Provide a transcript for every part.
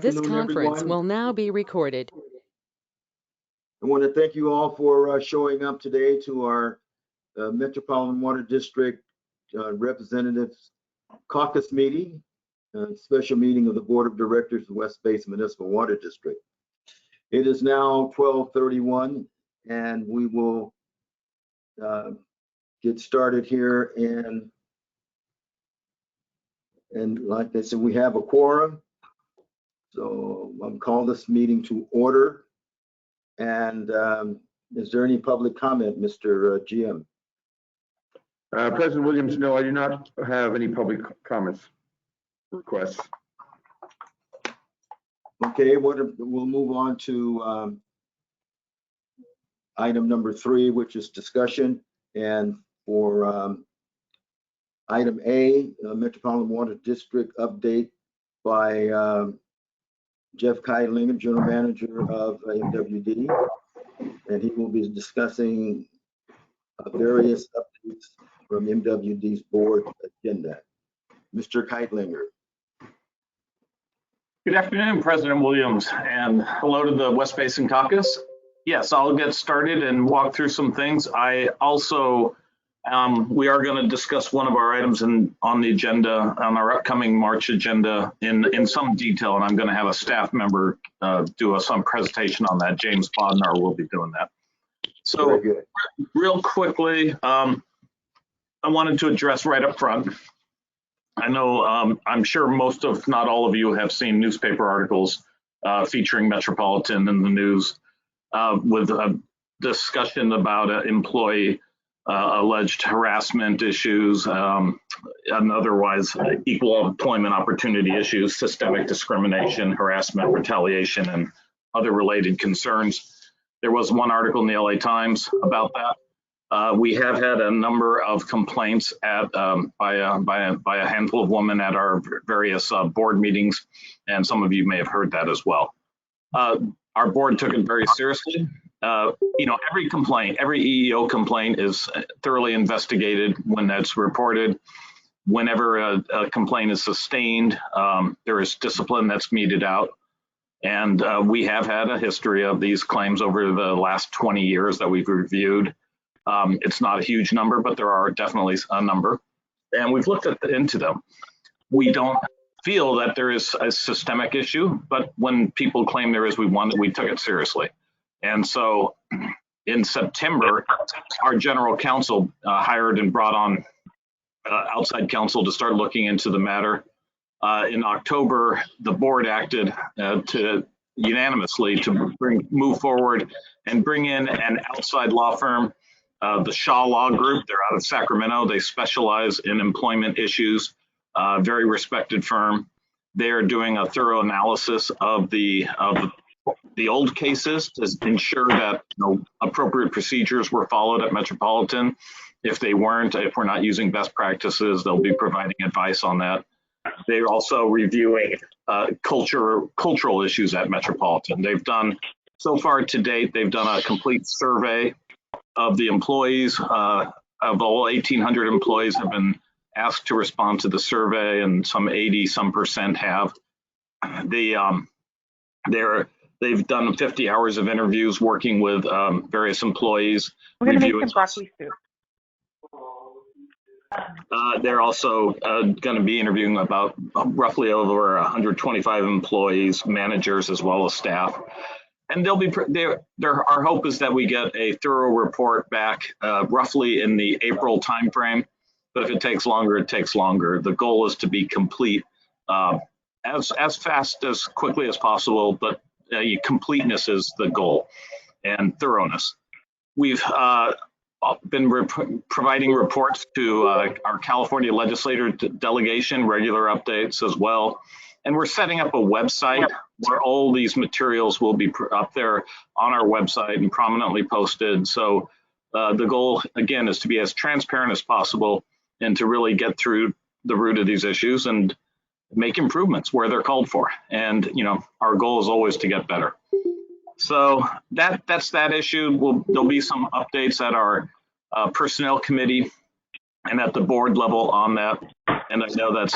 This Afternoon, conference everyone. will now be recorded. I want to thank you all for showing up today to our Metropolitan Water District Representatives Caucus meeting, special meeting of the Board of Directors of West Basin Municipal Water District. It is now 12:31, and we will get started here. And like they said, we have a quorum. So I'll call this meeting to order. And is there any public comment, Mr. GM? President Williams, no, I do not have any public comments requests. Okay, we'll move on to item number 3, which is discussion. And for item A, Metropolitan Water District update by Jeff Keidlinger, General Manager of MWD, and he will be discussing various updates from MWD's board agenda. Mr. Keidlinger. Good afternoon, President Williams, and hello to the West Basin Caucus. Yes, I'll get started and walk through some things. I also, we are going to discuss one of our items on the agenda, on our upcoming March agenda in some detail, and I'm going to have a staff member do some presentation on that. James Bodnar will be doing that. So real quickly, I wanted to address right up front. I know I'm sure most of, not all of you have seen newspaper articles featuring Metropolitan in the news with a discussion about employee alleged harassment issues and otherwise equal employment opportunity issues, systemic discrimination, harassment, retaliation, and other related concerns. There was one article in the LA Times about that. We have had a number of complaints by a handful of women at our various board meetings, and some of you may have heard that as well. Our board took it very seriously. You know, every complaint, every EEO complaint is thoroughly investigated when that's reported. Whenever a complaint is sustained, there is discipline that's meted out. And we have had a history of these claims over the last 20 years that we've reviewed. It's not a huge number, but there are definitely a number. And we've looked into them. We don't feel that there is a systemic issue, but when people claim there is, we took it seriously. And so in September, our general counsel hired and brought on outside counsel to start looking into the matter. In October, the board acted unanimously to move forward and bring in an outside law firm, the Shaw Law Group. They're out of Sacramento. They specialize in employment issues, very respected firm. They are doing a thorough analysis of the old cases to ensure that appropriate procedures were followed at Metropolitan. If they weren't, if we're not using best practices, they'll be providing advice on that. They're also reviewing cultural issues at Metropolitan. They've done, so far to date, they've done a complete survey of the employees. Of all 1,800 employees have been asked to respond to the survey, and some 80% have. They've done 50 hours of interviews working with various employees. We're going to make some broccoli soup. They're also going to be interviewing about roughly over 125 employees, managers, as well as staff. And our hope is that we get a thorough report back roughly in the April timeframe. But if it takes longer, it takes longer. The goal is to be complete as fast, as quickly as possible, but completeness is the goal, and thoroughness. We've been providing reports to our California legislator delegation, regular updates as well. And we're setting up a website where all these materials will be up there on our website and prominently posted. So the goal, again, is to be as transparent as possible and to really get through the root of these issues and make improvements where they're called for. And, our goal is always to get better. So that's that issue. There'll be some updates at our personnel committee and at the board level on that. And I know that's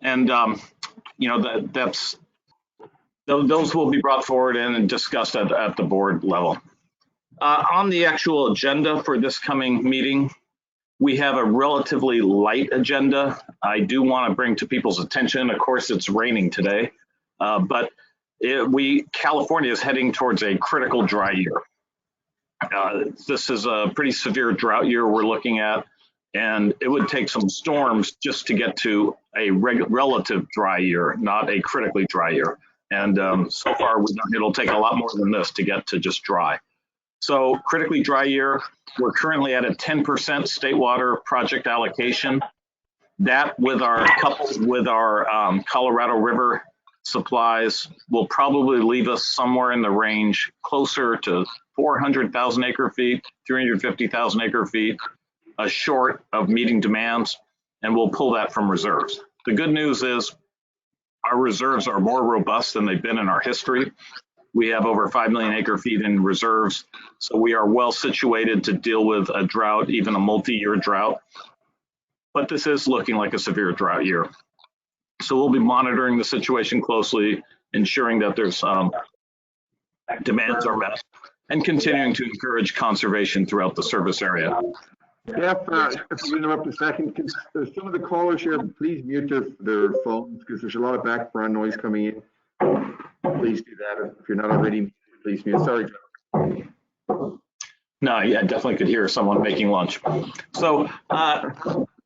And, those will be brought forward and discussed at the board level. On the actual agenda for this coming meeting, we have a relatively light agenda. I do want to bring to people's attention, of course, it's raining today, but California is heading towards a critical dry year. This is a pretty severe drought year we're looking at, and it would take some storms just to get to a relative dry year, not a critically dry year. And so far, it'll take a lot more than this to get to just dry. So critically dry year, we're currently at a 10% state water project allocation. That coupled with our Colorado River supplies will probably leave us somewhere in the range closer to 400,000 acre feet, 350,000 acre feet, short of meeting demands, and we'll pull that from reserves. The good news is our reserves are more robust than they've been in our history. We have over 5 million acre feet in reserves, so we are well situated to deal with a drought, even a multi-year drought. But this is looking like a severe drought year. So we'll be monitoring the situation closely, ensuring that there's demands are met, and continuing to encourage conservation throughout the service area. Yeah, if you interrupt a second, can some of the callers here please mute their phones, because there's a lot of background noise coming in. Please do that if you're not already muted. Please mute. Sorry, John. No, yeah, I definitely could hear someone making lunch. So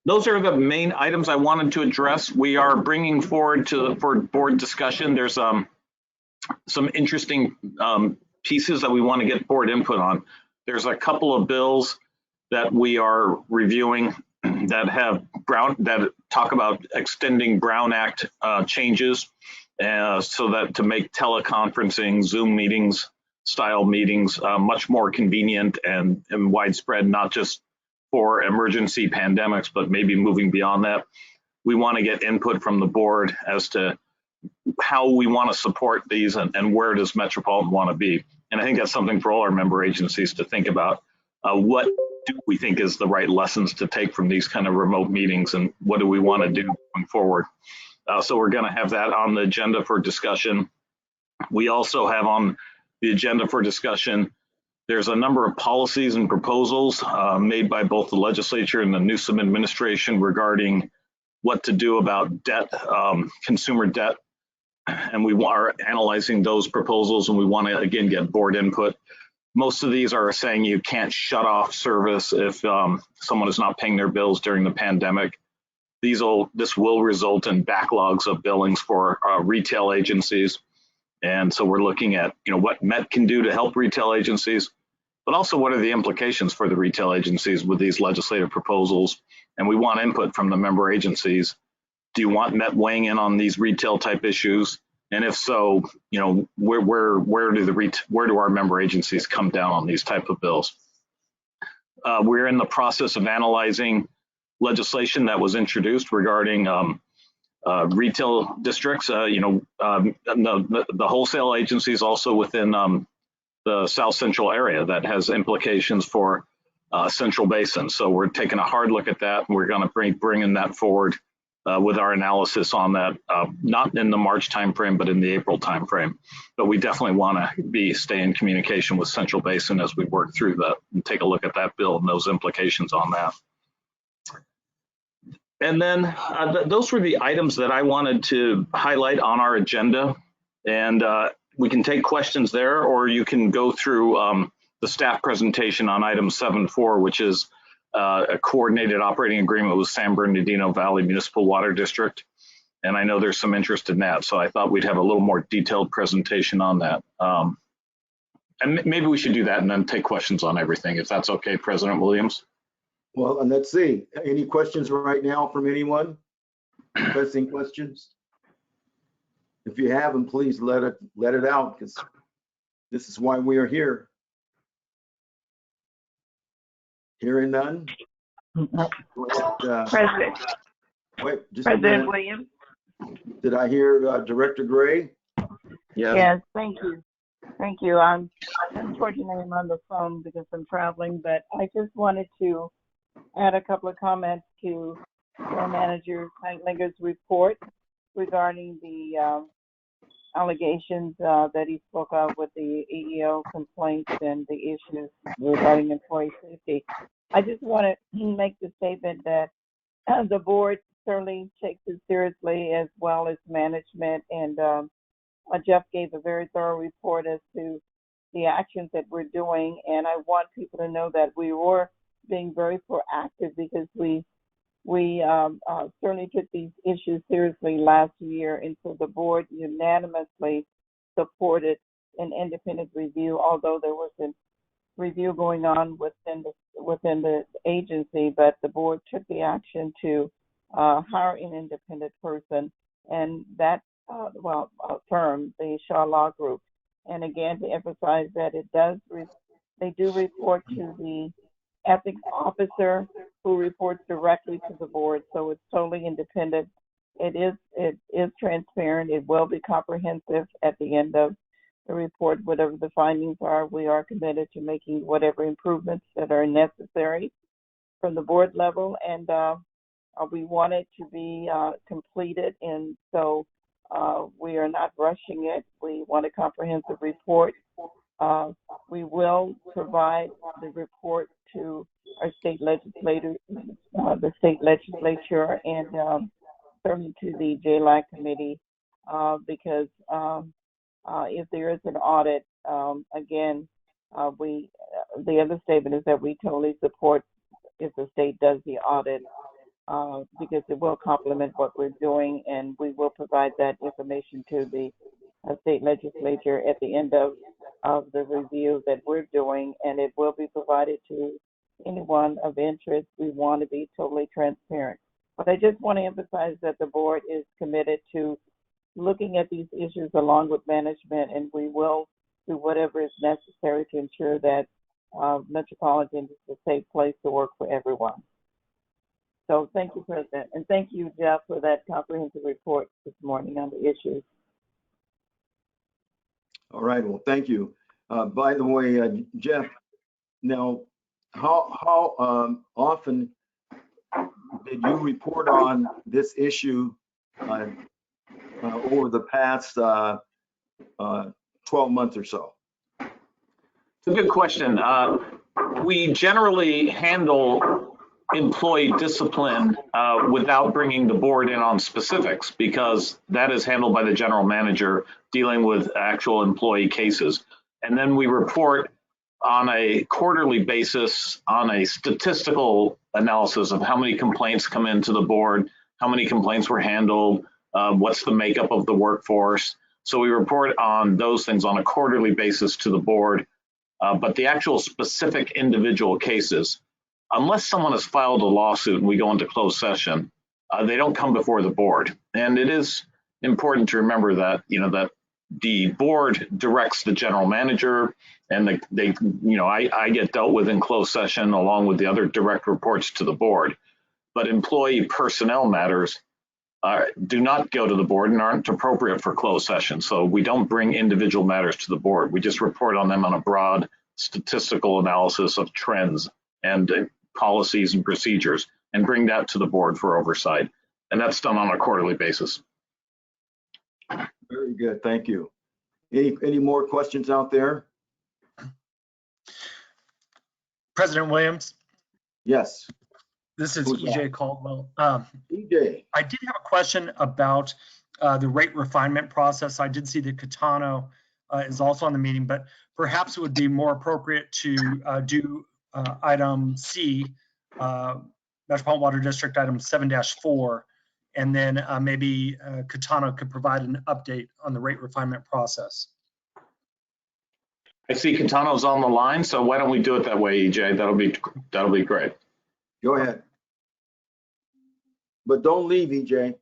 those are the main items I wanted to address. We are bringing forward for board discussion. There's some interesting pieces that we want to get board input on. There's a couple of bills that we are reviewing that talk about extending Brown Act changes so that to make teleconferencing, Zoom meetings, style meetings much more convenient and widespread, not just for emergency pandemics, but maybe moving beyond that. We want to get input from the board as to how we want to support these and where does Metropolitan want to be. And I think that's something for all our member agencies to think about. What do we think is the right lessons to take from these kind of remote meetings, and what do we want to do going forward? So we're going to have that on the agenda for discussion. We also have on the agenda for discussion, there's a number of policies and proposals made by both the legislature and the Newsom administration regarding what to do about debt, consumer debt. And we are analyzing those proposals, and we want to, again, get board input. Most of these are saying you can't shut off service if someone is not paying their bills during the pandemic. This will result in backlogs of billings for retail agencies. And so we're looking at what Met can do to help retail agencies, but also what are the implications for the retail agencies with these legislative proposals. And we want input from the member agencies. Do you want Met weighing in on these retail type issues? And if so, where do our member agencies come down on these type of bills? We're in the process of analyzing legislation that was introduced regarding retail districts. The wholesale agencies also within the South Central area that has implications for Central Basin. So we're taking a hard look at that, and we're going to bring that forward with our analysis on that, not in the March timeframe, but in the April timeframe. But we definitely want to stay in communication with Central Basin as we work through that and take a look at that bill and those implications on that. And then those were the items that I wanted to highlight on our agenda. And we can take questions there, or you can go through the staff presentation on item 7.4, which is a coordinated operating agreement with San Bernardino Valley Municipal Water District. And I know there's some interest in that, so I thought we'd have a little more detailed presentation on that. And maybe we should do that and then take questions on everything, if that's okay, President Williams. Well, and let's see, any questions right now from anyone? Pressing questions? If you have them, please let it out, because this is why we are here. Hearing none? President. Wait, just President Williams. Did I hear Director Gray? Yes. Yes, thank you. Thank you. Unfortunately, I'm on the phone because I'm traveling, but I just wanted to add a couple of comments to our manager Linger's report regarding the allegations that he spoke of with the EEO complaints and the issues regarding employee safety. I just want to make the statement that the board certainly takes it seriously, as well as management, and Jeff gave a very thorough report as to the actions that we're doing, and I want people to know that we were being very proactive because we certainly took these issues seriously last year, and so the board unanimously supported an independent review, although there was a review going on within the agency, but the board took the action to hire an independent person, and that firm, the Shaw Law Group. And again, to emphasize that they do report to the ethics officer, who reports directly to the board, so it's totally independent. It is transparent. It will be comprehensive at the end of the report. Whatever the findings are, we are committed to making whatever improvements that are necessary from the board level, and we want it to be completed, and so we are not rushing it. We want a comprehensive report. We will provide the report to our state legislature, and certainly to the JLAC committee, because if there is an audit, again, the other statement is that we totally support if the state does the audit, because it will complement what we're doing, and we will provide that information to the state legislature at the end of the review that we're doing, and it will be provided to anyone of interest. We want to be totally transparent. But I just want to emphasize that the board is committed to looking at these issues along with management, and we will do whatever is necessary to ensure that Metropolitan is a safe place to work for everyone. So thank you, President, and thank you, Jeff, for that comprehensive report this morning on the issues. All right, well, thank you. By the way, Jeff, now, how often did you report on this issue over the past 12 months or so? It's a good question. We generally handle employee discipline without bringing the board in on specifics, because that is handled by the general manager dealing with actual employee cases. And then we report on a quarterly basis on a statistical analysis of how many complaints come into the board, how many complaints were handled, what's the makeup of the workforce. So we report on those things on a quarterly basis to the board. But the actual specific individual cases, unless someone has filed a lawsuit and we go into closed session, they don't come before the board. And it is important to remember that, that the board directs the general manager, and I get dealt with in closed session along with the other direct reports to the board. But employee personnel matters do not go to the board and aren't appropriate for closed session. So we don't bring individual matters to the board. We just report on them on a broad statistical analysis of trends and policies and procedures, and bring that to the board for oversight. And that's done on a quarterly basis. Very good, thank you. Any more questions out there? President Williams? Yes. This is EJ Caldwell. EJ. I did have a question about the rate refinement process. I did see that Catano is also on the meeting, but perhaps it would be more appropriate to do item C, Metropolitan Water District item 7-4, and then maybe Catano could provide an update on the rate refinement process. I see Catano's on the line, so why don't we do it that way, EJ? That'll be great. Go ahead. But don't leave, EJ.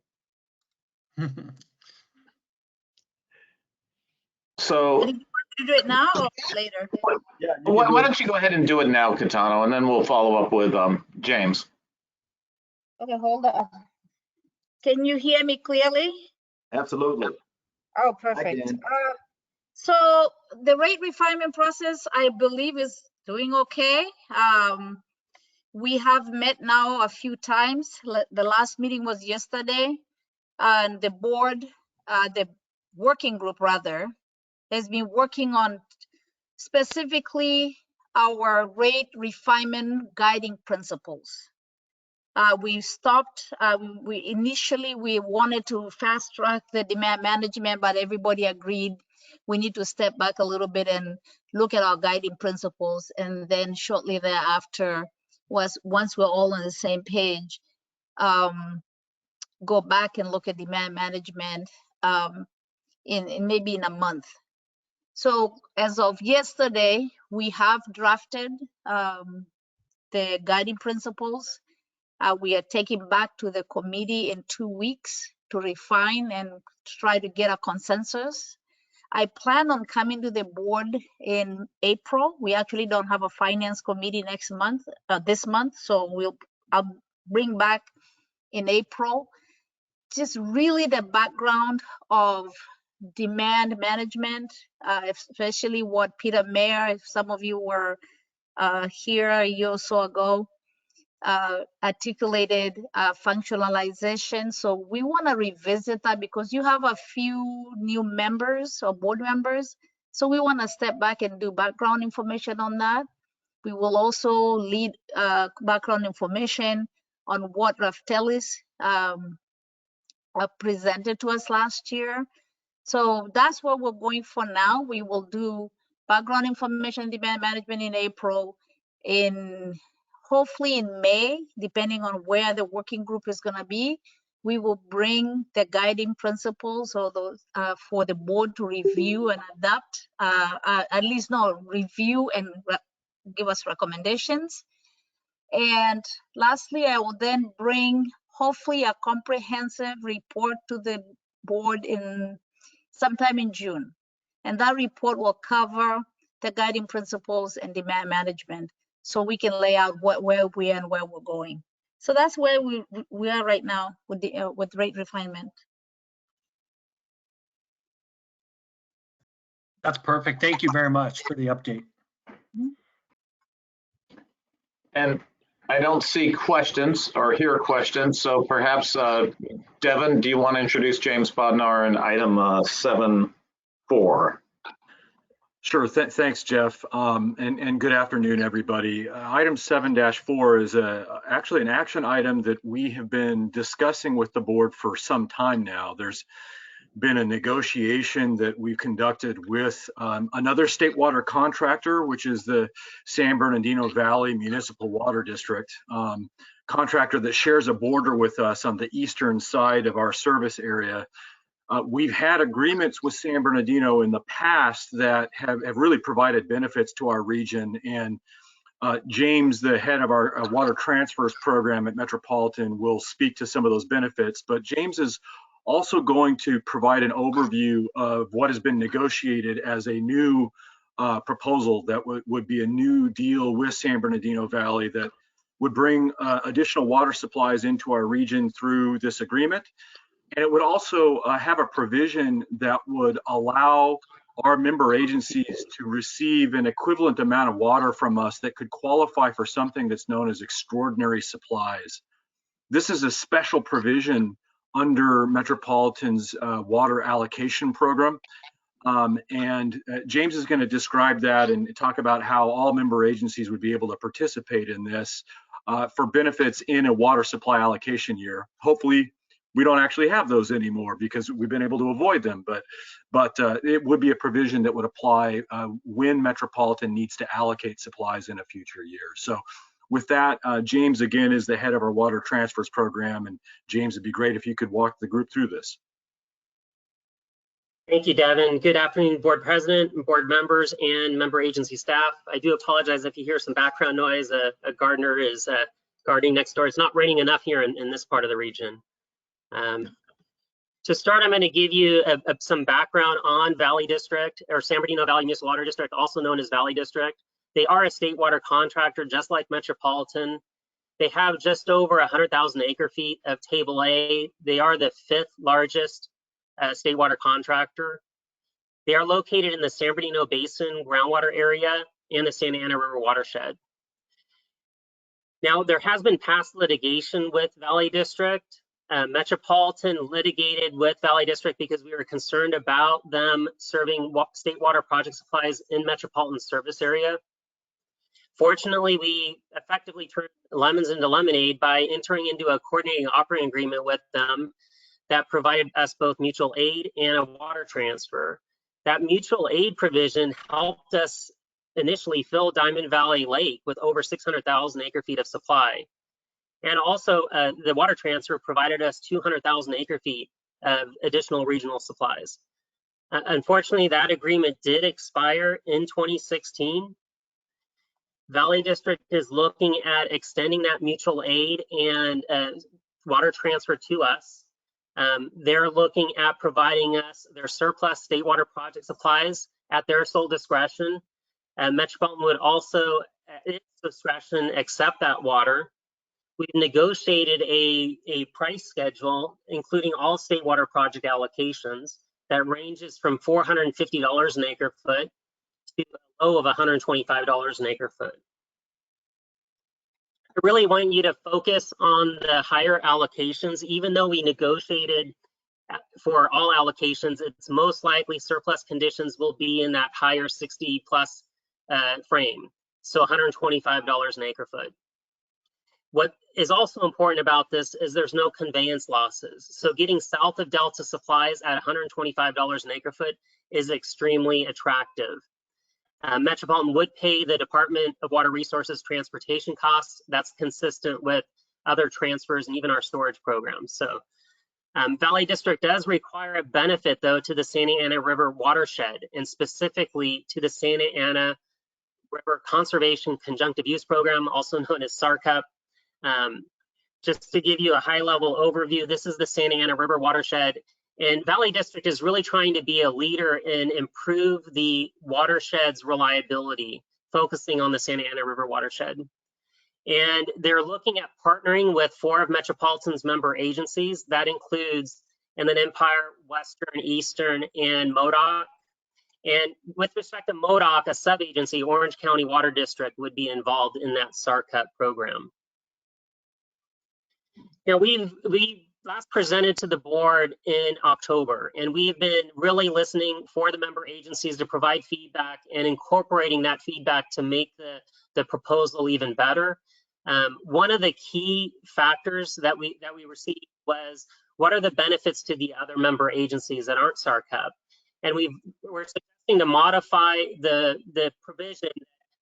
So, Do you want to do it now or later? Yeah, why don't you go ahead and do it now, Catano, and then we'll follow up with James. Okay, hold on. Can you hear me clearly? Absolutely. Oh, perfect. can. So the rate refinement process, I believe, is doing okay. We have met now a few times. The last meeting was yesterday, and the board, the working group rather, has been working on specifically our rate refinement guiding principles. We stopped, initially we wanted to fast track the demand management, but everybody agreed we need to step back a little bit and look at our guiding principles. And then shortly thereafter, once we're all on the same page, go back and look at demand management in maybe in a month. So as of yesterday, we have drafted the guiding principles. We are taking back to the committee in 2 weeks to refine and try to get a consensus. I plan on coming to the board in April. We actually don't have a finance committee next month, this month, so I'll bring back in April just really the background of demand management, especially what Peter Mayer, if some of you were here a year or so ago, articulated functionalization. So we want to revisit that because you have a few new members or board members. So we want to step back and do background information on that. We will also lead background information on what Raftelis presented to us last year. So that's what we're going for now. We will do background information demand management in April. Hopefully in May, depending on where the working group is going to be, we will bring the guiding principles or those for the board to review and adopt, review and give us recommendations. And lastly, I will then bring hopefully a comprehensive report to the board sometime in June. And that report will cover the guiding principles and demand management, so we can lay out where we are and where we're going. So that's where we are right now with rate refinement. That's perfect. Thank you very much for the update. And I don't see questions or hear questions, so perhaps Devin, do you want to introduce James Bodnar in item 7.4? Sure. Thanks, Jeff. And good afternoon, everybody. Item 7-4 is actually an action item that we have been discussing with the board for some time now. There's been a negotiation that we've conducted with another state water contractor, which is the San Bernardino Valley Municipal Water District, contractor that shares a border with us on the eastern side of our service area. We've had agreements with San Bernardino in the past that have really provided benefits to our region. And James, the head of our water transfers program at Metropolitan, will speak to some of those benefits. But James is also going to provide an overview of what has been negotiated as a new proposal that would be a new deal with San Bernardino Valley that would bring additional water supplies into our region through this agreement. And it would also have a provision that would allow our member agencies to receive an equivalent amount of water from us that could qualify for something that's known as extraordinary supplies. This is a special provision under Metropolitan's water allocation program. And James is going to describe that and talk about how all member agencies would be able to participate in this for benefits in a water supply allocation year. Hopefully, we don't actually have those anymore because we've been able to avoid them, but it would be a provision that would apply when Metropolitan needs to allocate supplies in a future year. So with that, James, again, is the head of our water transfers program. And James, it'd be great if you could walk the group through this. Thank you, Devin. Good afternoon, board president, board members, and member agency staff. I do apologize if you hear some background noise. A gardener is gardening next door. It's not raining enough here in this part of the region. To start, I'm going to give you some background on Valley District, or San Bernardino Valley Municipal Water District, also known as Valley District. They are a state water contractor, just like Metropolitan. They have just over 100,000 acre feet of Table A. They are the 5th largest state water contractor. They are located in the San Bernardino Basin groundwater area and the Santa Ana River watershed. Now, there has been past litigation with Valley District. Metropolitan litigated with Valley District because we were concerned about them serving state water project supplies in metropolitan service area. Fortunately, we effectively turned lemons into lemonade by entering into a coordinating operating agreement with them that provided us both mutual aid and a water transfer. That mutual aid provision helped us initially fill Diamond Valley Lake with over 600,000 acre feet of supply. And also the water transfer provided us 200,000 acre feet of additional regional supplies. Unfortunately, that agreement did expire in 2016. Valley District is looking at extending that mutual aid and water transfer to us. They're looking at providing us their surplus state water project supplies at their sole discretion. Metropolitan would also, at its discretion, accept that water. We've negotiated a price schedule, including all state water project allocations, that ranges from $450 an acre foot to a low of $125 an acre foot. I really want you to focus on the higher allocations. Even though we negotiated for all allocations, it's most likely surplus conditions will be in that higher 60 plus frame, so $125 an acre foot. What is also important about this is there's no conveyance losses. So getting south of Delta supplies at $125 an acre foot is extremely attractive. Metropolitan would pay the Department of Water Resources transportation costs. That's consistent with other transfers and even our storage programs. So Valley District does require a benefit, though, to the Santa Ana River watershed, and specifically to the Santa Ana River Conservation Conjunctive Use Program, also known as SARCUP. Just to give you a high-level overview, this is the Santa Ana River watershed, and Valley District is really trying to be a leader and improve the watershed's reliability, focusing on the Santa Ana River watershed. And they're looking at partnering with 4 of Metropolitan's member agencies. That includes Inland Empire, Western, Eastern, and MODOC. And with respect to MODOC, a sub-agency, Orange County Water District, would be involved in that SARCUP program. Now, we last presented to the board in October, and we've been really listening for the member agencies to provide feedback and incorporating that feedback to make the proposal even better. One of the key factors that we received was, what are the benefits to the other member agencies that aren't SARCUP? And we're suggesting to modify the provision.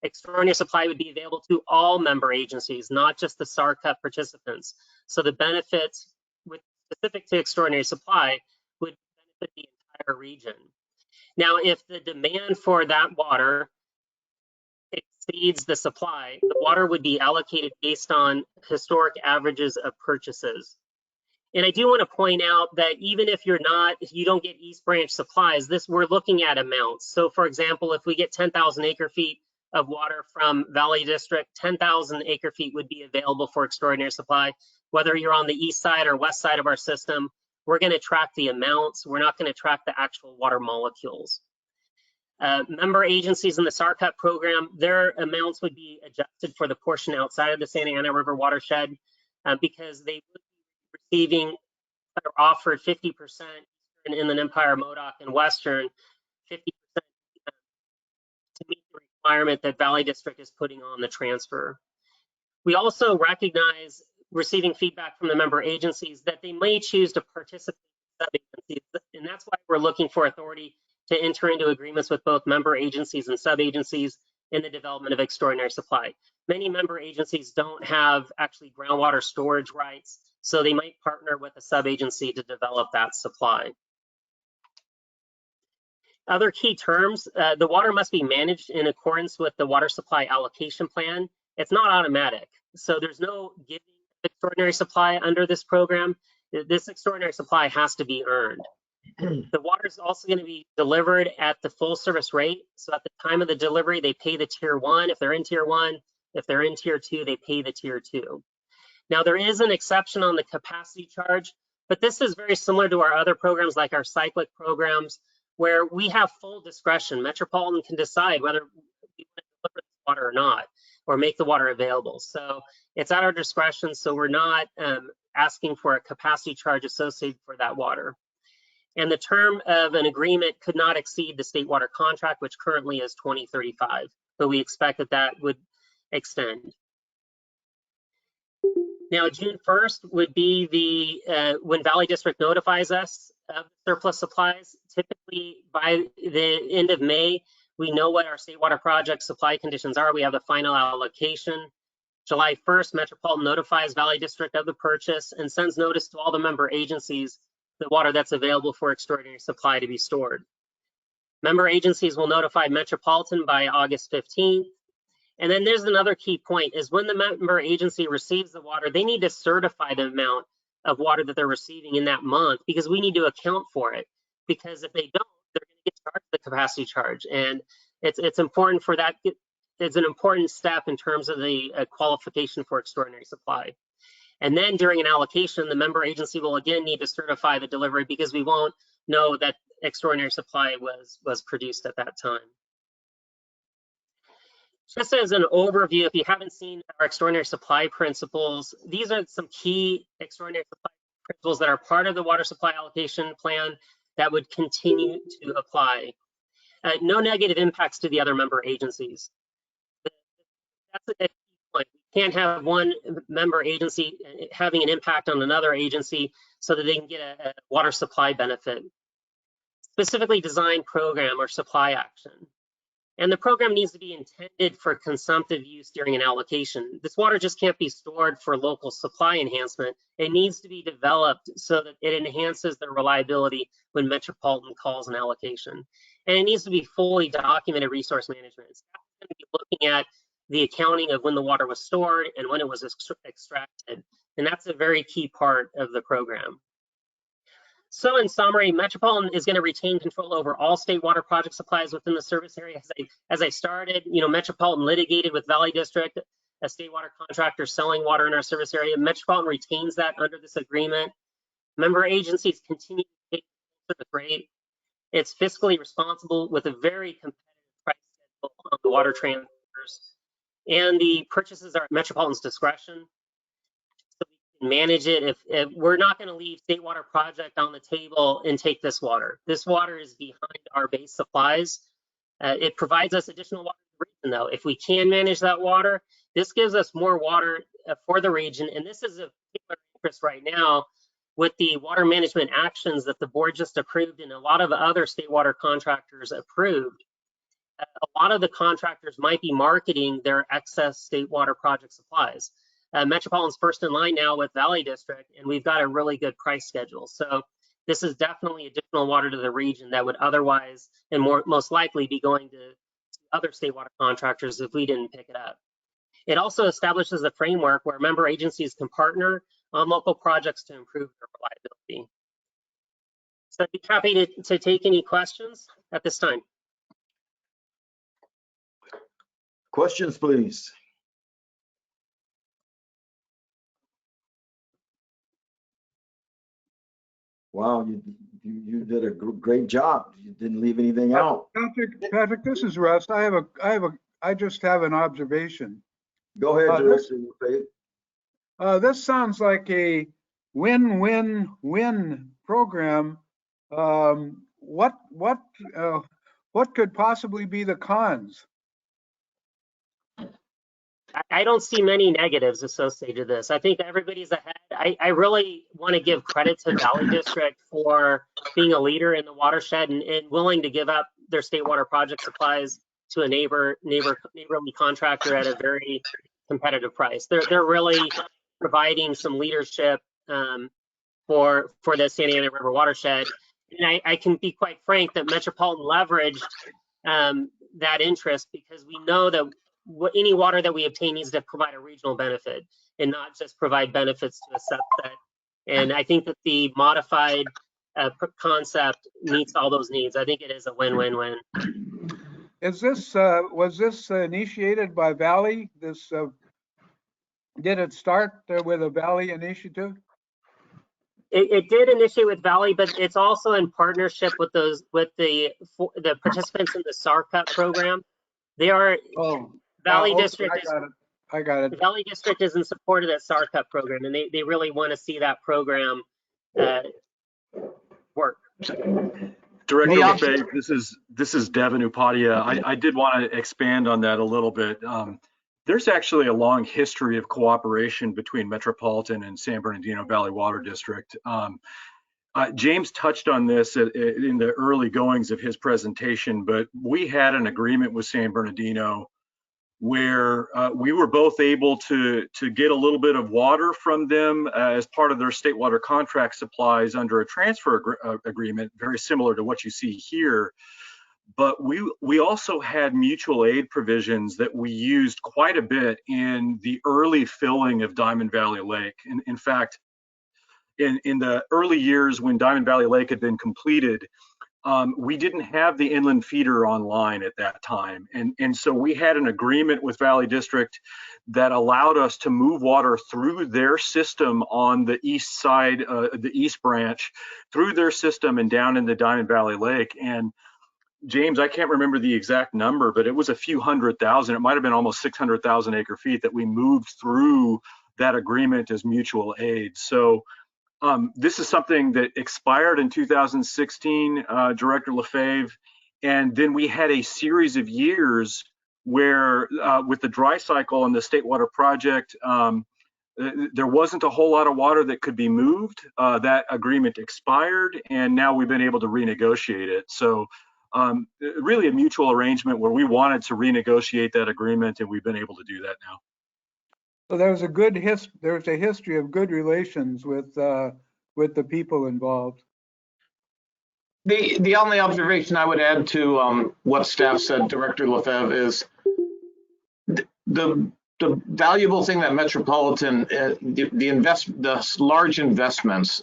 Extraordinary supply would be available to all member agencies, not just the SARCUP participants. So the benefits specific to extraordinary supply would benefit the entire region. Now, if the demand for that water exceeds the supply, the water would be allocated based on historic averages of purchases. And I do want to point out that even if you don't get East Branch supplies, we're looking at amounts. So for example, if we get 10,000 acre feet of water from Valley District, 10,000 acre feet would be available for extraordinary supply. Whether you're on the east side or west side of our system, we're going to track the amounts. We're not going to track the actual water molecules. Member agencies in the SARCUP program, their amounts would be adjusted for the portion outside of the Santa Ana River watershed because they would be receiving or offered 50% in Inland Empire, MODOC, and Western, 50% to meet the requirement that Valley District is putting on the transfer. We also recognize, receiving feedback from the member agencies, that they may choose to participate in sub-agencies, and that's why we're looking for authority to enter into agreements with both member agencies and sub-agencies in the development of extraordinary supply. Many member agencies don't have actually groundwater storage rights, so they might partner with a sub-agency to develop that supply. Other key terms, the water must be managed in accordance with the water supply allocation plan. It's not automatic, so there's no giving extraordinary supply under this program. This extraordinary supply has to be earned. The water is also going to be delivered at the full service rate. So at the time of the delivery, they pay the tier 1 if they're in tier 1. If they're in tier 2, they pay the tier 2. Now, there is an exception on the capacity charge, but this is very similar to our other programs, like our cyclic programs, where we have full discretion. Metropolitan can decide whether we want to deliver this water or not, or make the water available. So it's at our discretion. So we're not asking for a capacity charge associated for that water. And the term of an agreement could not exceed the state water contract, which currently is 2035, but we expect that that would extend. Now, June 1st would be the when Valley District notifies us of surplus supplies. Typically, by the end of May, we know what our state water project supply conditions are. We have the final allocation. July 1st, Metropolitan notifies Valley District of the purchase and sends notice to all the member agencies the water that's available for extraordinary supply to be stored. Member agencies will notify Metropolitan by August 15th. And then there's another key point is when the member agency receives the water, they need to certify the amount of water that they're receiving in that month, because we need to account for it. Because if they don't, they're going to get charged the capacity charge. And it's important for that. It's an important step in terms of the qualification for extraordinary supply. And then during an allocation, the member agency will again need to certify the delivery, because we won't know that extraordinary supply was produced at that time. Just as an overview, if you haven't seen our extraordinary supply principles, these are some key extraordinary supply principles that are part of the water supply allocation plan that would continue to apply. No negative impacts to the other member agencies. That's a key point. We can't have one member agency having an impact on another agency so that they can get a water supply benefit. Specifically designed program or supply action. And the program needs to be intended for consumptive use during an allocation. This water just can't be stored for local supply enhancement. It needs to be developed so that it enhances the reliability when Metropolitan calls an allocation. And it needs to be fully documented resource management. It's going to be looking at the accounting of when the water was stored and when it was extracted. And that's a very key part of the program. So in summary, Metropolitan is going to retain control over all state water project supplies within the service area. As I started, Metropolitan litigated with Valley District, a state water contractor selling water in our service area. Metropolitan retains that under this agreement. Member agencies continue to pay the rate. It's fiscally responsible with a very competitive price schedule on the water transfers. And the purchases are at Metropolitan's discretion. Manage it. If we're not going to leave state water project on the table and take this water. This water is behind our base supplies. It provides us additional water in the region, though. If we can manage that water, this gives us more water for the region. And this is of particular interest right now with the water management actions that the board just approved and a lot of other state water contractors approved. A lot of the contractors might be marketing their excess state water project supplies. Metropolitan's first in line now with Valley District, and we've got a really good price schedule. So this is definitely additional water to the region that would otherwise and most likely be going to other state water contractors if we didn't pick it up. It also establishes a framework where member agencies can partner on local projects to improve their reliability. So I'd be happy to take any questions at this time. Questions, please. Wow, you did a great job. You didn't leave anything out. Patrick, this is Russ. I just have an observation. Go ahead, Director. This sounds like a win-win-win program. What could possibly be the cons? I don't see many negatives associated with this. I think everybody's ahead. I really want to give credit to Valley District for being a leader in the watershed and willing to give up their state water project supplies to a neighborly contractor at a very competitive price. They're really providing some leadership for the Santa Ana River watershed. And I can be quite frank that Metropolitan leveraged that interest because we know that any water that we obtain needs to provide a regional benefit and not just provide benefits to a subset. And I think that the modified concept meets all those needs. I think it is a win-win-win. Is this was this initiated by Valley? Did it start with a Valley initiative? It did initiate with Valley, but it's also in partnership with the participants in the SARCUP program. They are Valley okay, District. I got it. Valley District is in support of that SARCUP program, and they really want to see that program work. Director Lefebvre, this is Devin Upadhyay. I did want to expand on that a little bit. There's actually a long history of cooperation between Metropolitan and San Bernardino Valley Water District. James touched on this in the early goings of his presentation, but we had an agreement with San Bernardino where we were both able to get a little bit of water from them as part of their state water contract supplies under a transfer agreement, very similar to what you see here. But we also had mutual aid provisions that we used quite a bit in the early filling of Diamond Valley Lake. In fact, in the early years when Diamond Valley Lake had been completed, we didn't have the inland feeder online at that time. And so we had an agreement with Valley District that allowed us to move water through their system on the east side, the east branch, through their system and down into Diamond Valley Lake. And James, I can't remember the exact number, but it was a few 100,000. It might have been almost 600,000 acre feet that we moved through that agreement as mutual aid. So this is something that expired in 2016, Director Lefebvre, and then we had a series of years where with the dry cycle and the State Water Project, there wasn't a whole lot of water that could be moved. That agreement expired, and now we've been able to renegotiate it. So really a mutual arrangement where we wanted to renegotiate that agreement, and we've been able to do that now. So there's a history of good relations with the people involved. The only observation I would add to what staff said, Director Lefebvre, is the valuable thing that Metropolitan, the large investments,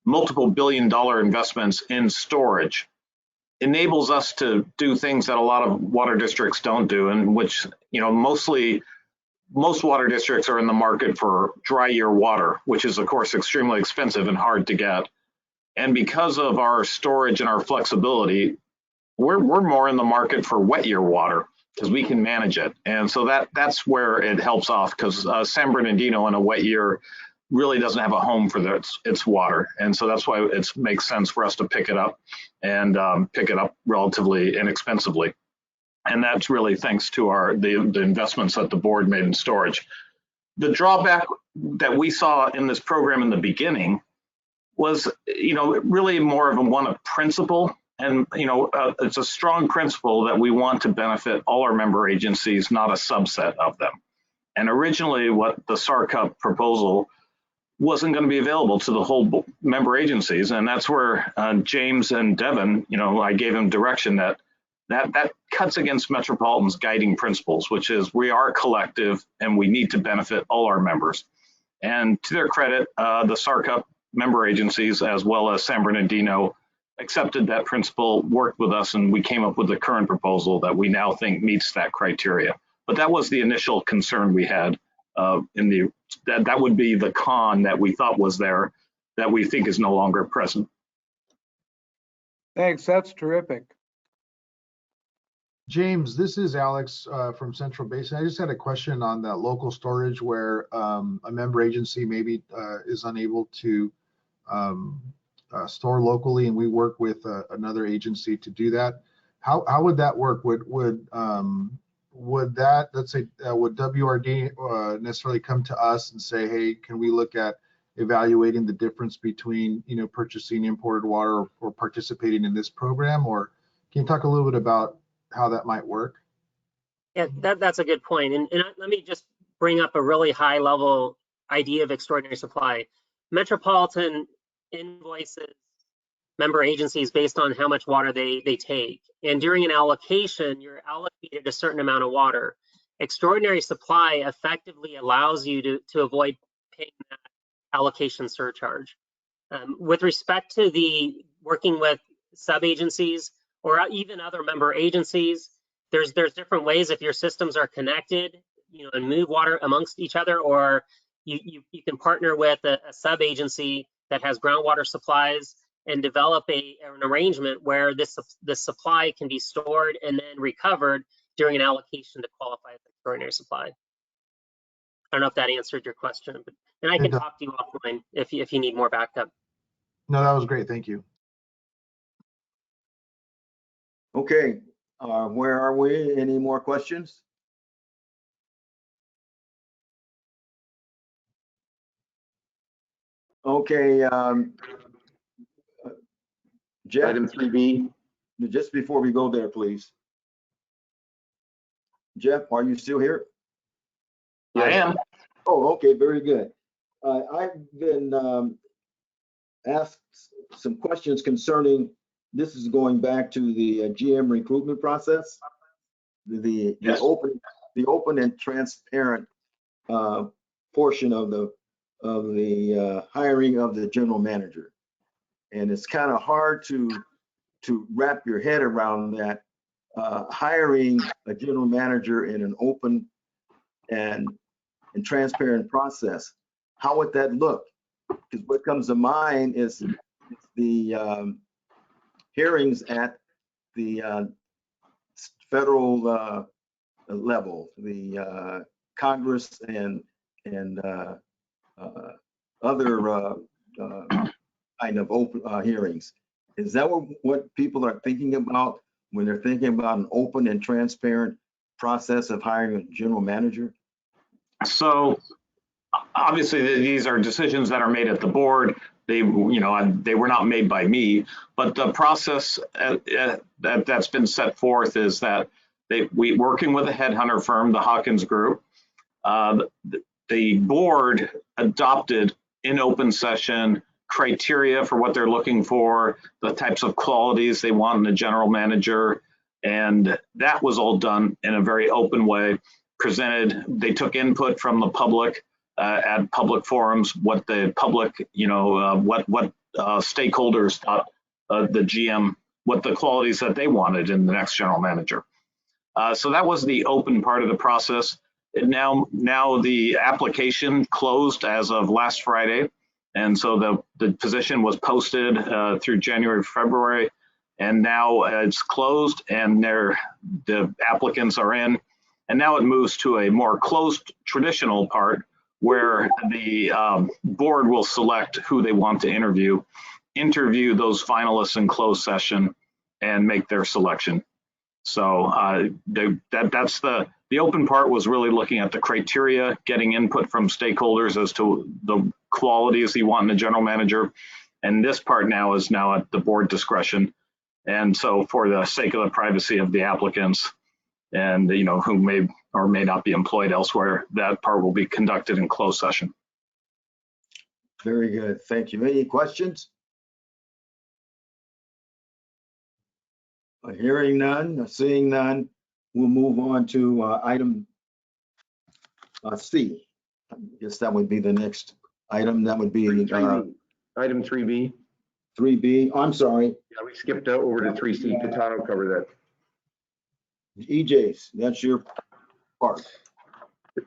multiple $billion-dollar investments in storage, enables us to do things that a lot of water districts don't do, and which, most water districts are in the market for dry year water, which is of course extremely expensive and hard to get. And because of our storage and our flexibility, we're more in the market for wet year water because we can manage it. And so that's where it helps off, because San Bernardino in a wet year really doesn't have a home for its water. And so that's why it makes sense for us to pick it up and pick it up relatively inexpensively. And that's really thanks to the investments that the board made in storage. The drawback that we saw in this program in the beginning was, really more of one of principle. And, it's a strong principle that we want to benefit all our member agencies, not a subset of them. And originally what the SARCUP proposal wasn't going to be available to the whole member agencies. And that's where James and Devin, I gave them direction that cuts against Metropolitan's guiding principles, which is we are a collective and we need to benefit all our members. And to their credit, the SARCUP member agencies, as well as San Bernardino, accepted that principle, worked with us, and we came up with the current proposal that we now think meets that criteria. But that was the initial concern we had that would be the con that we thought was there that we think is no longer present. Thanks, that's terrific. James, this is Alex from Central Basin. I just had a question on that local storage where a member agency maybe is unable to store locally, and we work with another agency to do that. How would that work? Would that, let's say, would WRD necessarily come to us and say, hey, can we look at evaluating the difference between, purchasing imported water or participating in this program? Or can you talk a little bit about how that might work? Yeah, that's a good point. And let me just bring up a really high level idea of extraordinary supply. Metropolitan invoices member agencies based on how much water they take. And during an allocation, you're allocated a certain amount of water. Extraordinary supply effectively allows you to avoid paying that allocation surcharge. With respect to the working with sub-agencies or even other member agencies, there's different ways if your systems are connected, and move water amongst each other, or you can partner with a sub-agency that has groundwater supplies and develop an arrangement where this supply can be stored and then recovered during an allocation to qualify as extraordinary supply. I don't know if that answered your question, but and I can talk to you offline if you need more backup. No, that was great. Thank you. Okay, where are we? Any more questions? Okay, Jeff, Item 3B. just before we go there, please. Jeff, are you still here? I am. Oh, okay, very good. I've been asked some questions concerning, this is going back to the GM recruitment process, the Yes. open and transparent portion of the hiring of the general manager. And it's kind of hard to wrap your head around that, hiring a general manager in an open and transparent process. How would that look? Because what comes to mind is the hearings at the federal level, the Congress and other kind of open hearings. Is that what people are thinking about when they're thinking about an open and transparent process of hiring a general manager? So obviously these are decisions that are made at the board. They were not made by me, but the process that's been set forth is that we working with a headhunter firm, the Hawkins Group. The board adopted in open session criteria for what they're looking for, the types of qualities they want in a general manager, and that was all done in a very open way. Presented, they took input from the public at public forums, what the public, what stakeholders thought the GM, what the qualities that they wanted in the next general manager. So that was the open part of the process. And now the application closed as of last Friday. And so the position was posted through January, February, and now it's closed and the applicants are in. And now it moves to a more closed traditional part where the board will select who they want to interview those finalists in closed session and make their selection. So that's the open part was really looking at the criteria, getting input from stakeholders as to the qualities you want in a general manager. And this part now is at the board discretion. And so for the sake of the privacy of the applicants and, who may or may not be employed elsewhere, that part will be conducted in closed session. Very good. Thank you. Any questions? Hearing none, seeing none, we'll move on to item C. I guess that would be the next item. That would be item 3B. 3B. I'm sorry. Yeah, we skipped over to 3C. Catano covered that. EJs, that's your part.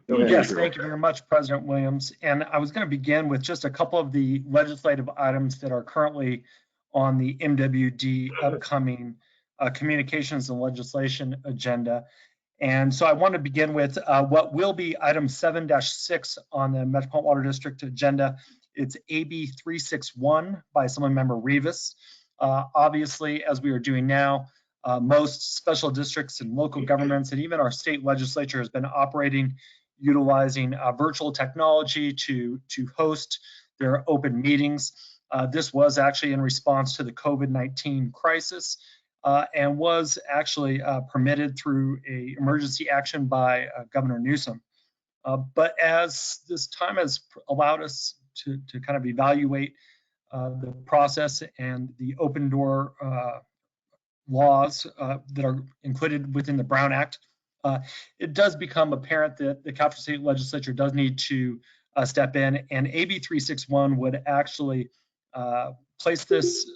Go ahead. Yes, thank you very much, President Williams. And I was going to begin with just a couple of the legislative items that are currently on the MWD upcoming communications and legislation agenda. And so I want to begin with what will be item 7-6 on the Metropolitan Water District agenda. It's AB 361 by Assemblymember Rivas. Obviously, as we are doing now, most special districts and local governments and even our state legislature has been operating utilizing virtual technology to host their open meetings. This was actually in response to the COVID-19 crisis and was actually permitted through an emergency action by Governor Newsom. But as this time has allowed us to kind of evaluate the process and the open door laws that are included within the Brown Act, it does become apparent that the California State Legislature does need to step in, and AB 361 would actually place this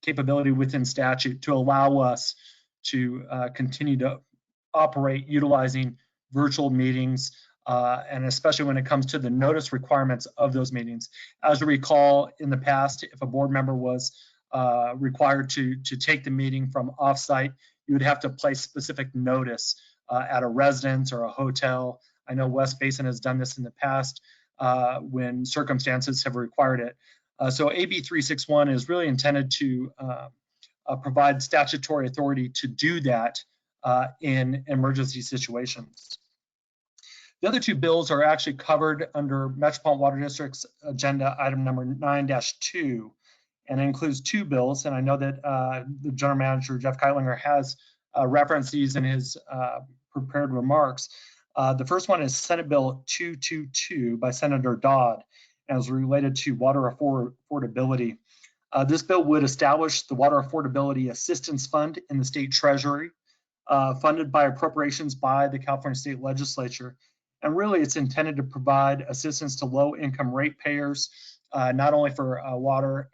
capability within statute to allow us to continue to operate utilizing virtual meetings and especially when it comes to the notice requirements of those meetings. As you recall, in the past, if a board member was required to take the meeting from offsite, you would have to place specific notice at a residence or a hotel. I know West Basin has done this in the past when circumstances have required it. So AB 361 is really intended to provide statutory authority to do that in emergency situations. The other two bills are actually covered under Metropolitan Water District's agenda item number 9-2, and it includes two bills. And I know that the General Manager, Jeff Keitlinger, has referenced these in his prepared remarks. The first one is Senate Bill 222 by Senator Dodd, and is related to water affordability. This bill would establish the Water Affordability Assistance Fund in the state treasury, funded by appropriations by the California State Legislature. And really, it's intended to provide assistance to low-income ratepayers, not only for water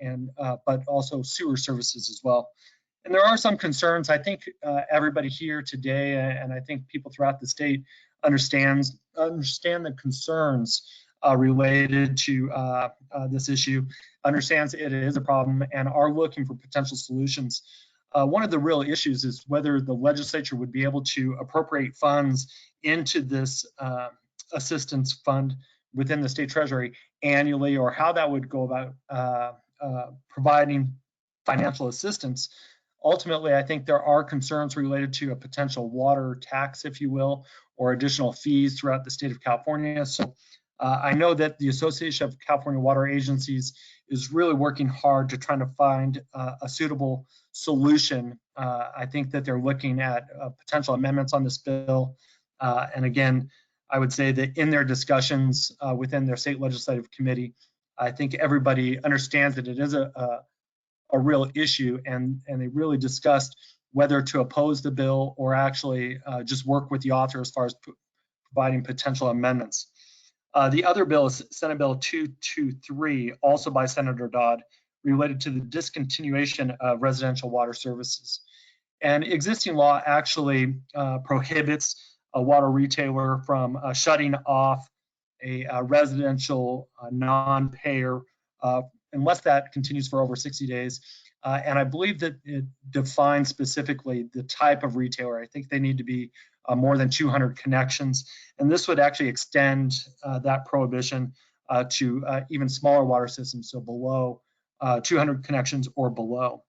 but also sewer services as well. And there are some concerns. I think everybody here today, and I think people throughout the state, understand the concerns related to this issue, understands it is a problem, and are looking for potential solutions. One of the real issues is whether the legislature would be able to appropriate funds into this assistance fund within the state treasury annually, or how that would go about providing financial assistance. Ultimately, I think there are concerns related to a potential water tax, if you will, or additional fees throughout the state of California. So I know that the Association of California Water Agencies is really working hard to try to find a suitable solution. I think that they're looking at potential amendments on this bill. And again, I would say that in their discussions within their state legislative committee, I think everybody understands that it is a real issue, and they really discussed whether to oppose the bill or actually just work with the author as far as providing potential amendments. The other bill is Senate Bill 223, also by Senator Dodd, related to the discontinuation of residential water services. And existing law actually prohibits a water retailer from shutting off a residential non-payer unless that continues for over 60 days. And I believe that it defines specifically the type of retailer. I think they need to be more than 200 connections. And this would actually extend that prohibition to even smaller water systems, so below 200 connections or below.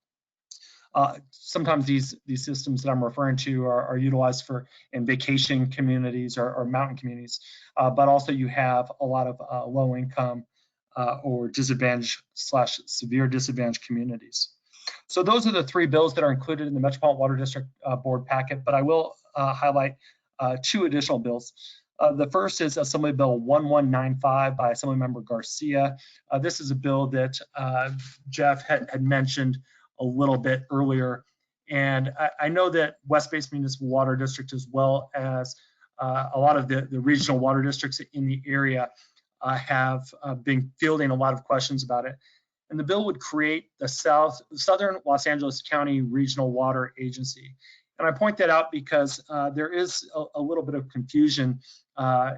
Sometimes these systems that I'm referring to are utilized in vacation communities or mountain communities, but also you have a lot of low income or disadvantaged / severe disadvantaged communities. So those are the three bills that are included in the Metropolitan Water District board packet, but I will highlight two additional bills. The first is Assembly Bill 1195 by Assemblymember Garcia. This is a bill that Jeff had mentioned a little bit earlier. And I know that West Basin Municipal Water District, as well as a lot of the regional water districts in the area, have been fielding a lot of questions about it. And the bill would create the Southern Los Angeles County Regional Water Agency. And I point that out because there is a little bit of confusion.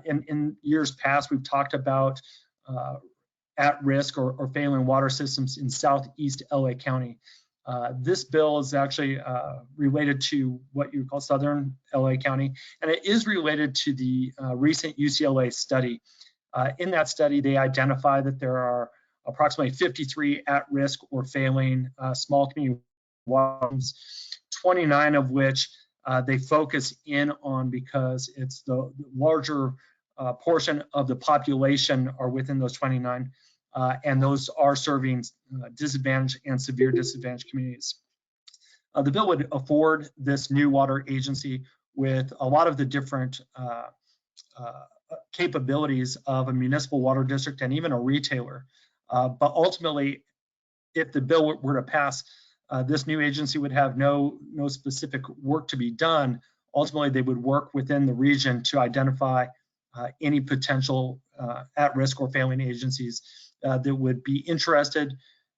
In years past, we've talked about at-risk or failing water systems in Southeast LA County. This bill is actually related to what you call Southern LA County, and it is related to the recent UCLA study. In that study, they identify that there are approximately 53 at-risk or failing small community water systems, 29 of which they focus in on because it's the larger portion of the population are within those 29, and those are serving disadvantaged and severe disadvantaged communities. The bill would afford this new water agency with a lot of the different capabilities of a municipal water district and even a retailer. But ultimately, if the bill were to pass, this new agency would have no specific work to be done. Ultimately, they would work within the region to identify any potential at-risk or failing agencies that would be interested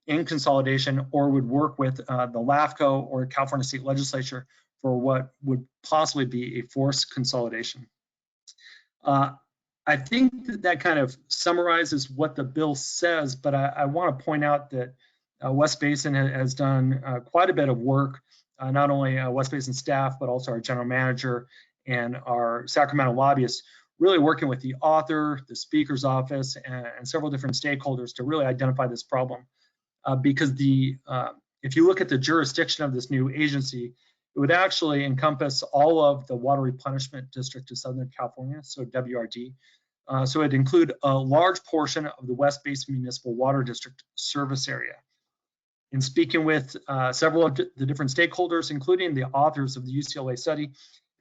in consolidation or would work with the LAFCO or California State Legislature for what would possibly be a forced consolidation. I think that kind of summarizes what the bill says, but I want to point out that West Basin has done quite a bit of work, not only West Basin staff, but also our general manager and our Sacramento lobbyists, really working with the author, the speaker's office, and several different stakeholders to really identify this problem. Because if you look at the jurisdiction of this new agency, it would actually encompass all of the Water Replenishment District of Southern California, so WRD. So it'd include a large portion of the West Basin Municipal Water District service area. In speaking with several of the different stakeholders, including the authors of the UCLA study,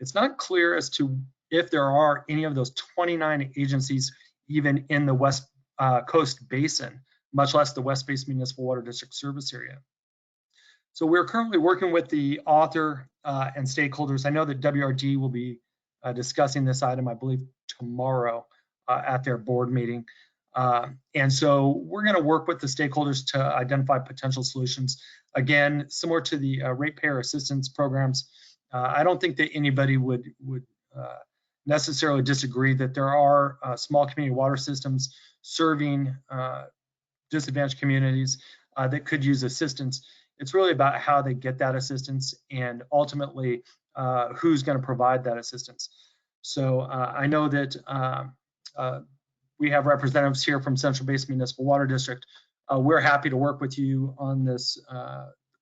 it's not clear as to if there are any of those 29 agencies even in the West Coast Basin, much less the West Basin Municipal Water District service area. So we're currently working with the author and stakeholders. I know that WRD will be discussing this item, I believe, tomorrow at their board meeting. And so we're going to work with the stakeholders to identify potential solutions. Again, similar to the ratepayer assistance programs, I don't think that anybody would necessarily disagree that there are small community water systems serving disadvantaged communities that could use assistance. It's really about how they get that assistance and ultimately who's going to provide that assistance. So I know that we have representatives here from Central Basin Municipal Water District. We're happy to work with you on this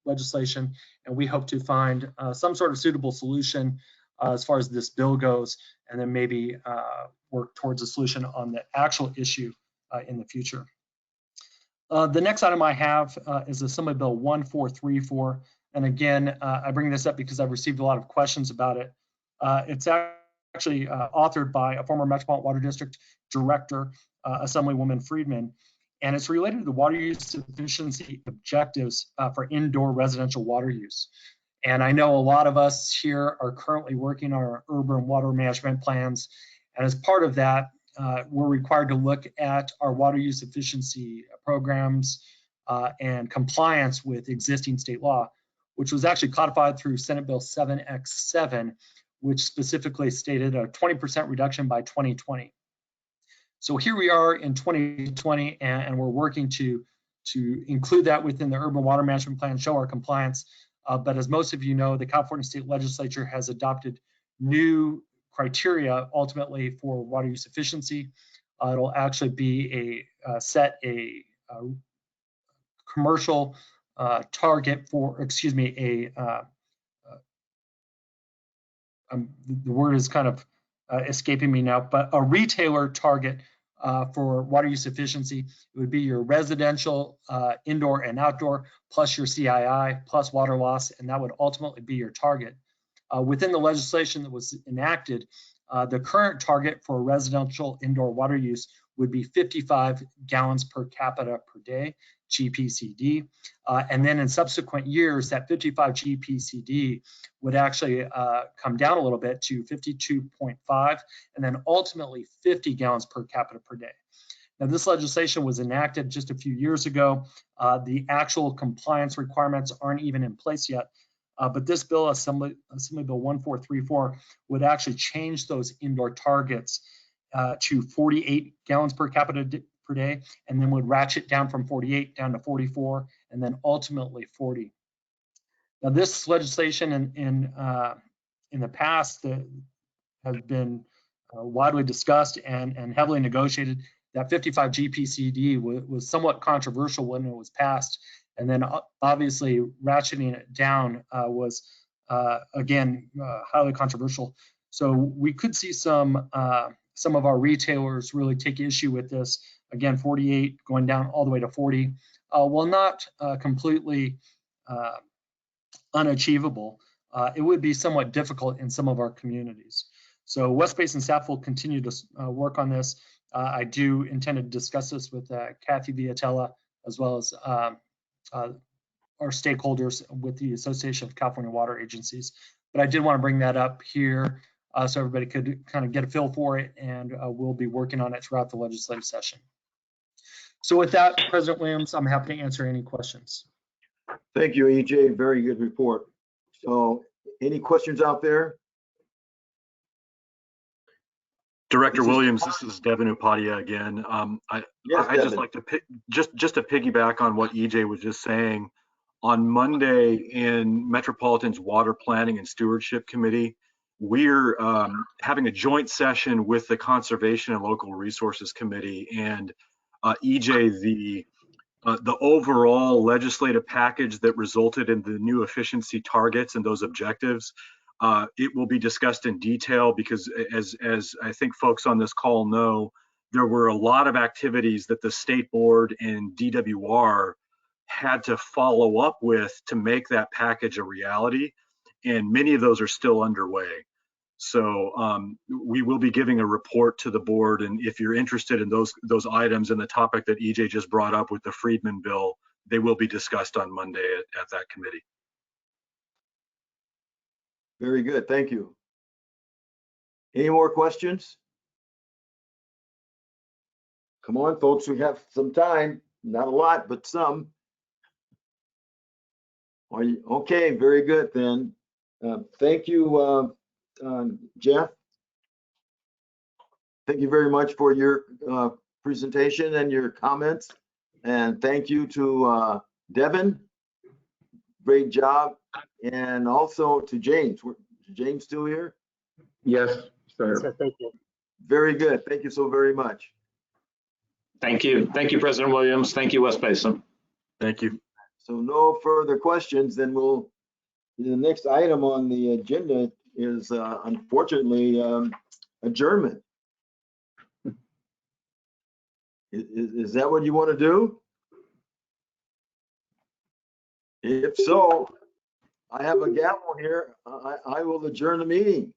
legislation, and we hope to find some sort of suitable solution as far as this bill goes, and then maybe work towards a solution on the actual issue in the future. The next item I have is Assembly Bill 1434. And again, I bring this up because I've received a lot of questions about it. It's actually authored by a former Metropolitan Water District Director, Assemblywoman Friedman, and it's related to the water use efficiency objectives for indoor residential water use. And I know a lot of us here are currently working on our urban water management plans. And as part of that, we're required to look at our water use efficiency programs and compliance with existing state law, which was actually codified through Senate Bill 7X7, which specifically stated a 20% reduction by 2020. So here we are in 2020, and we're working to include that within the urban water management plan, show our compliance. But as most of you know, the California State Legislature has adopted new criteria ultimately for water use efficiency. It'll actually be set a commercial target for, excuse me, the word is kind of escaping me now, but a retailer target for water use efficiency. It would be your residential, indoor and outdoor, plus your CII, plus water loss, and that would ultimately be your target. Within the legislation that was enacted, the current target for residential indoor water use would be 55 gallons per capita per day, GPCD. And then in subsequent years, that 55 GPCD would actually come down a little bit to 52.5, and then ultimately 50 gallons per capita per day. Now, this legislation was enacted just a few years ago. The actual compliance requirements aren't even in place yet. But this bill, Assembly Bill 1434, would actually change those indoor targets to 48 gallons per capita per day, and then would ratchet down from 48 down to 44, and then ultimately 40. Now, this legislation in the past has been widely discussed and heavily negotiated. That 55 GPCD was somewhat controversial when it was passed. And then obviously ratcheting it down was, again, highly controversial. So we could see some of our retailers really take issue with this. Again, 48 going down all the way to 40. While not completely unachievable, it would be somewhat difficult in some of our communities. So West Basin staff will continue to work on this. I do intend to discuss this with Kathy Viatella, as well as our stakeholders with the Association of California Water Agencies. But I did want to bring that up here so everybody could kind of get a feel for it, and we'll be working on it throughout the legislative session. So with that, President Williams, I'm happy to answer any questions. Thank you, EJ. Very good report. So any questions out there? Director Williams, this is Devin Upadhyay again. Yes, I just like to just to piggyback on what EJ was just saying. On Monday in Metropolitan's Water Planning and Stewardship Committee, we're having a joint session with the Conservation and Local Resources Committee. And EJ, the overall legislative package that resulted in the new efficiency targets and those objectives, it will be discussed in detail because as I think folks on this call know, there were a lot of activities that the State Board and DWR had to follow up with to make that package a reality. And many of those are still underway. So we will be giving a report to the board. And if you're interested in those items and the topic that EJ just brought up with the Friedman bill, they will be discussed on Monday at that committee. Very good, thank you. Any more questions? Come on, folks, we have some time. Not a lot, but some. Are you okay? Very good then. Thank you, Jeff. Thank you very much for your presentation and your comments. And thank you to Devin. Great job. And also to James. Is James still here? Yes, sir. So thank you. Very good. Thank you so very much. Thank you. Thank you, President Williams. Thank you, West Basin. Thank you. So no further questions, then the next item on the agenda is unfortunately adjournment. Is that what you want to do? If so, I have a gavel here. I will adjourn the meeting.